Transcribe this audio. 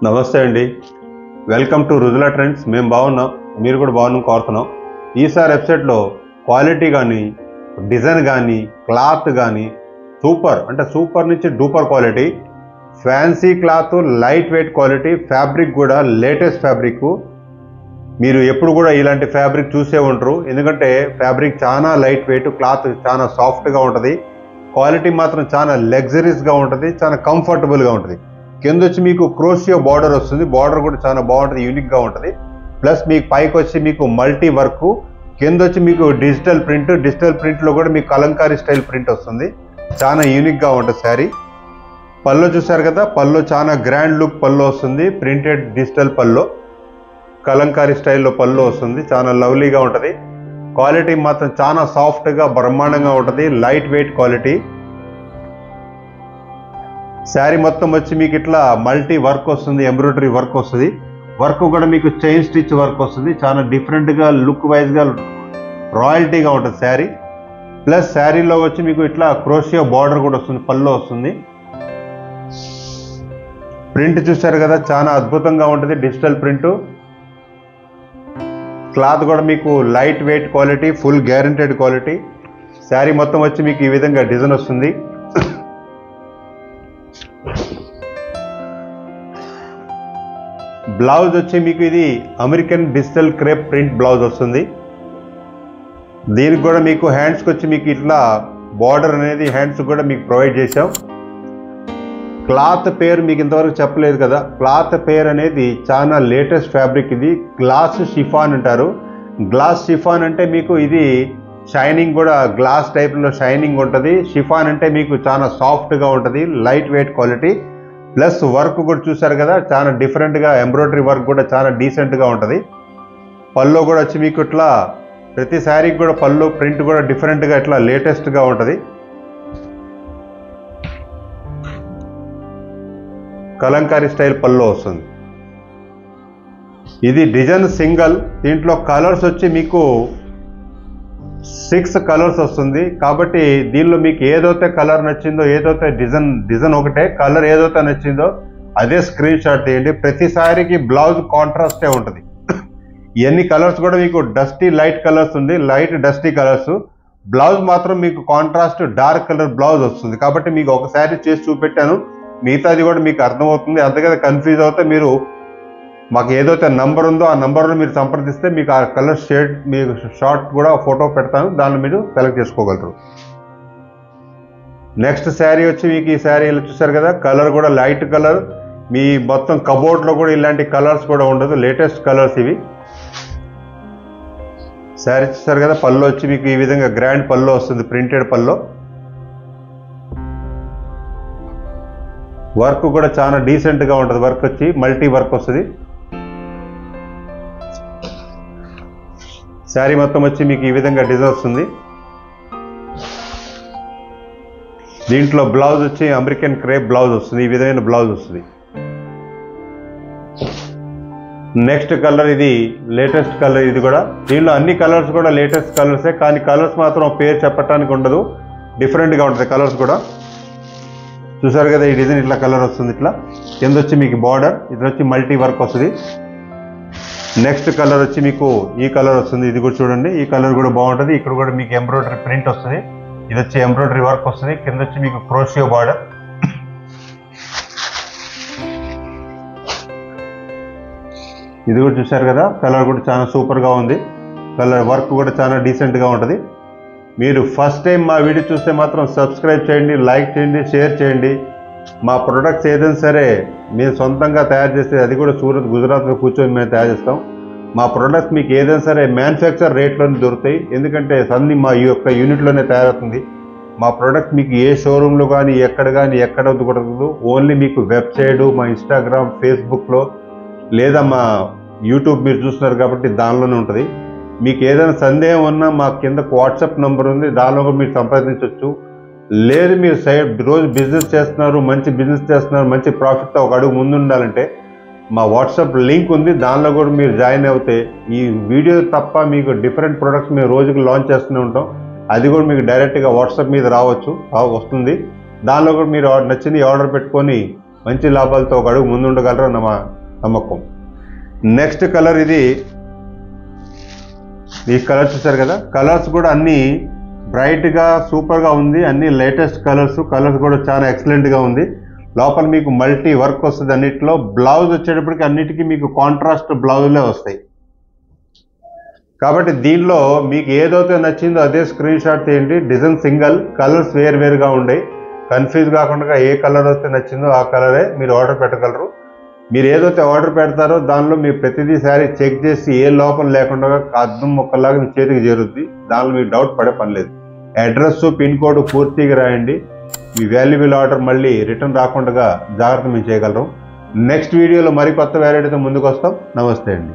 నమస్తే అండి. Welcome to Rujula Trends. మేము బాగున్నాం, మీరు కూడా బాగున్నాం కోరుతున్నాం. ఈసారి వెబ్సైట్లో క్వాలిటీ కానీ, డిజైన్ కానీ, క్లాత్ కానీ సూపర్ నుంచి duper quality, fancy cloth, light weight quality, fabric కూడా లేటెస్ట్ ఫ్యాబ్రిక్. మీరు ఎప్పుడు కూడా ఇలాంటి ఫ్యాబ్రిక్ చూసే ఉంటారు, ఎందుకంటే ఫ్యాబ్రిక్ చాలా లైట్ వెయిట్, క్లాత్ చాలా సాఫ్ట్గా ఉంటుంది, క్వాలిటీ మాత్రం చాలా లగ్జరీస్గా ఉంటుంది, చాలా కంఫర్టబుల్గా ఉంటుంది. కింద వచ్చి మీకు క్రోషియో బార్డర్ వస్తుంది, బార్డర్ కూడా చాలా బాగుంటుంది, యూనిక్గా ఉంటుంది. ప్లస్ మీకు పైకి వచ్చి మీకు మల్టీ వర్క్, కింద వచ్చి మీకు డిజిటల్ ప్రింట్లో కూడా మీకు కలంకారీ స్టైల్ ప్రింట్ వస్తుంది, చాలా యూనిక్గా ఉంటుంది శారీ. పల్లో చూసారు కదా, పల్లో చాలా గ్రాండ్ లుక్ పల్లో వస్తుంది, ప్రింటెడ్ డిజిటల్ పల్లో, కలంకారీ స్టైల్లో పల్లో వస్తుంది, చాలా లవ్లీగా ఉంటుంది. క్వాలిటీ మాత్రం చాలా సాఫ్ట్గా బ్రహ్మాండంగా ఉంటుంది, లైట్ వెయిట్ క్వాలిటీ. శారీ మొత్తం వచ్చి మీకు ఇట్లా మల్టీ వర్క్ వస్తుంది, ఎంబ్రాయిడరీ వర్క్ వస్తుంది, వర్క్ కూడా మీకు చైన్ స్టిచ్ వర్క్ వస్తుంది, చాలా డిఫరెంట్గా లుక్ వైజ్గా రాయల్టీగా ఉంటుంది శారీ. ప్లస్ శారీలో వచ్చి మీకు ఇట్లా క్రోషియో బార్డర్ కూడా వస్తుంది, పల్లో వస్తుంది. ప్రింట్ చూసారు కదా, చాలా అద్భుతంగా ఉంటుంది, డిజిటల్ ప్రింట్. క్లాత్ కూడా మీకు light weight quality, full guaranteed quality. Sari మొత్తం వచ్చి మీకు ఈ విధంగా డిజైన్ వస్తుంది. బ్లౌజ్ వచ్చి మీకు ఇది American digital crepe print blouse వస్తుంది. దీనికి కూడా మీకు హ్యాండ్స్కి వచ్చి మీకు ఇట్లా బార్డర్ అనేది హ్యాండ్స్ కూడా మీకు ప్రొవైడ్ చేసాం. క్లాత్ పేరు మీకు ఇంతవరకు చెప్పలేదు కదా, క్లాత్ పేరు అనేది చాలా లేటెస్ట్ ఫ్యాబ్రిక్. ఇది గ్లాస్ షిఫాన్ అంటారు. గ్లాస్ షిఫాన్ అంటే మీకు ఇది షైనింగ్ కూడా గ్లాస్ టైప్లో షైనింగ్ ఉంటుంది. షిఫాన్ అంటే మీకు చాలా సాఫ్ట్గా ఉంటుంది, light weight quality. Plus work కూడా చూసారు కదా, చాలా డిఫరెంట్గా ఎంబ్రాయిడరీ వర్క్ కూడా చాలా డీసెంట్గా ఉంటుంది. పళ్ళు కూడా వచ్చి మీకు ఇట్లా ప్రతి శారీకి కూడా పళ్ళు ప్రింట్ కూడా డిఫరెంట్గా ఇట్లా లేటెస్ట్గా ఉంటుంది. కలంకారీ స్టైల్ పళ్ళు వస్తుంది. ఇది డిజైన్ సింగల్, దీంట్లో కలర్స్ వచ్చి మీకు 6 కలర్స్ వస్తుంది. కాబట్టి దీనిలో మీకు ఏదైతే కలర్ నచ్చిందో, ఏదైతే డిజైన్ ఒకటే, కలర్ ఏదైతే నచ్చిందో అదే స్క్రీన్ షాట్ తీయండి. ప్రతి శారీకి బ్లౌజ్ కాంట్రాస్టే ఉంటుంది. ఇవన్నీ కలర్స్ కూడా మీకు డస్టీ లైట్ కలర్స్ ఉంది, లైట్ డస్టీ కలర్స్. బ్లౌజ్ మాత్రం మీకు కాంట్రాస్ట్ డార్క్ కలర్ బ్లౌజ్ వస్తుంది. కాబట్టి మీకు ఒక శారీ చేసి చూపెట్టాను, మిగతాది కూడా మీకు అర్థమవుతుంది. అంతగా కన్ఫ్యూజ్ అవుతే మీరు మాకు ఏదైతే నంబర్ ఉందో ఆ నంబర్లో మీరు సంప్రదిస్తే మీకు ఆ కలర్ షేడ్ మీకు షార్ట్ కూడా ఫోటో పెడతాను, దాన్ని మీరు సెలెక్ట్ చేసుకోగలరు. నెక్స్ట్ శారీ వచ్చి మీకు ఈ శారీ ఇలా చూసారు కదా, కలర్ కూడా లైట్ కలర్. మీ మొత్తం కబోర్డ్లో కూడా ఇలాంటి కలర్స్ కూడా ఉండదు, లేటెస్ట్ కలర్స్ ఇవి. శారీ చూసారు కదా, పళ్ళు వచ్చి మీకు ఈ విధంగా గ్రాండ్ పళ్ళు వస్తుంది, ప్రింటెడ్ పళ్ళు. వర్క్ కూడా చాలా డీసెంట్గా ఉంటుంది, వర్క్ వచ్చి మల్టీ వర్క్ వస్తుంది. శారీ మొత్తం వచ్చి మీకు ఈ విధంగా డిజైన్ వస్తుంది. దీంట్లో బ్లౌజ్ వచ్చి అమెరికన్ క్రేప్ బ్లౌజ్ వస్తుంది, ఈ విధమైన బ్లౌజ్ వస్తుంది. నెక్స్ట్ కలర్ ఇది లేటెస్ట్ కలర్, ఇది కూడా దీనిలో అన్ని కలర్స్ కూడా లేటెస్ట్ కలర్సే, కానీ కలర్స్ మాత్రం పేరు చెప్పడానికి ఉండదు, డిఫరెంట్గా ఉంటుంది కలర్స్ కూడా. చూసారు కదా, ఈ డిజైన్ ఇట్లా కలర్ వస్తుంది, ఇట్లా కింద వచ్చి మీకు బార్డర్, ఇది వచ్చి మల్టీ వర్క్ వస్తుంది. నెక్స్ట్ కలర్ వచ్చి మీకు ఈ కలర్ వస్తుంది, ఇది కూడా చూడండి, ఈ కలర్ కూడా బాగుంటుంది. ఇక్కడ కూడా మీకు ఎంబ్రాయిడరీ ప్రింట్ వస్తుంది, ఇది వచ్చి ఎంబ్రాయిడరీ వర్క్ వస్తుంది, కింద వచ్చి మీకు క్రోషియో బార్డర్. ఇది కూడా చూసారు కదా, కలర్ కూడా చాలా సూపర్గా ఉంది, కలర్ వర్క్ కూడా చాలా డీసెంట్గా ఉంటుంది. మీరు ఫస్ట్ టైం మా వీడియో చూస్తే మాత్రం సబ్స్క్రైబ్ చేయండి, లైక్ చేయండి, షేర్ చేయండి. మా ప్రొడక్ట్స్ ఏదైనా సరే మేము సొంతంగా తయారు చేస్తే, అది కూడా సూరత్ గుజరాత్లో కూర్చొని మేము తయారు చేస్తాం. మా ప్రొడక్ట్స్ మీకు ఏదైనా సరే మ్యానుఫ్యాక్చర్ రేట్లోనే దొరుకుతాయి, ఎందుకంటే అన్ని మా యొక్క యూనిట్లోనే తయారవుతుంది. మా ప్రొడక్ట్ మీకు ఏ షోరూంలో కానీ ఎక్కడ దొరకదు. ఓన్లీ మీకు వెబ్సైట్, మా ఇన్స్టాగ్రామ్, ఫేస్బుక్లో, లేదా మా యూట్యూబ్ మీరు చూస్తున్నారు కాబట్టి దానిలోనే ఉంటుంది. మీకు ఏదైనా సందేహం ఉన్నా మా కింద వాట్సాప్ నెంబర్ ఉంది, దానిలో కూడా మీరు సంప్రదించవచ్చు. లేదు మీరు రోజు బిజినెస్ చేస్తున్నారు, మంచి బిజినెస్ చేస్తున్నారు, మంచి ప్రాఫిట్తో ఒక అడుగు ముందు ఉండాలంటే మా వాట్సాప్ లింక్ ఉంది, దానిలో కూడా మీరు జాయిన్ అవుతే ఈ వీడియో తప్ప మీకు డిఫరెంట్ ప్రొడక్ట్స్ మేము రోజుకి లాంచ్ చేస్తూనే ఉంటాం. అది కూడా మీకు డైరెక్ట్గా వాట్సాప్ మీద వస్తుంది. దానిలో కూడా మీరు నచ్చింది ఆర్డర్ పెట్టుకొని మంచి లాభాలతో ఒక అడుగు ముందు ఉండగలరు నమ్మకం. నెక్స్ట్ కలర్ ఇది. ఈ కలర్ చూసారు కదా, కలర్స్ కూడా అన్నీ బ్రైట్గా సూపర్గా ఉంది. అన్ని లేటెస్ట్ కలర్స్ కూడా చాలా ఎక్సలెంట్గా ఉంది. లోపల మీకు మల్టీ వర్క్ వస్తుంది. అన్నిటిలో బ్లౌజ్ వచ్చేటప్పటికి అన్నిటికీ మీకు కాంట్రాస్ట్ బ్లౌజ్లే వస్తాయి. కాబట్టి దీనిలో మీకు ఏదైతే నచ్చిందో అదే స్క్రీన్ షాట్ తీయండి. డిజైన్ సింగిల్, కలర్స్ వేరుగా ఉండే. కన్ఫ్యూజ్ కాకుండా ఏ కలర్ అయితే నచ్చిందో ఆ కలరే మీరు ఆర్డర్ పెట్టగలరు. మీరు ఏదైతే ఆర్డర్ పెడతారో దానిలో మీరు ప్రతిదీ శారీ చెక్ చేసి ఏ లోపం లేకుండా అద్దం మొక్కలాగా మీ చేతికి చేరుద్ది. దానిలో మీకు డౌట్ పడే పని లేదు. అడ్రస్, పిన్ కోడ్ పూర్తిగా రాయండి. మీ వాల్యుబుల్ ఆర్డర్ మళ్ళీ రిటర్న్ రాకుండా జాగ్రత్త మేము చేయగలరు. నెక్స్ట్ వీడియోలో మరి కొత్త వెరైటీతో ముందుకు వస్తాం. నమస్తే అండి.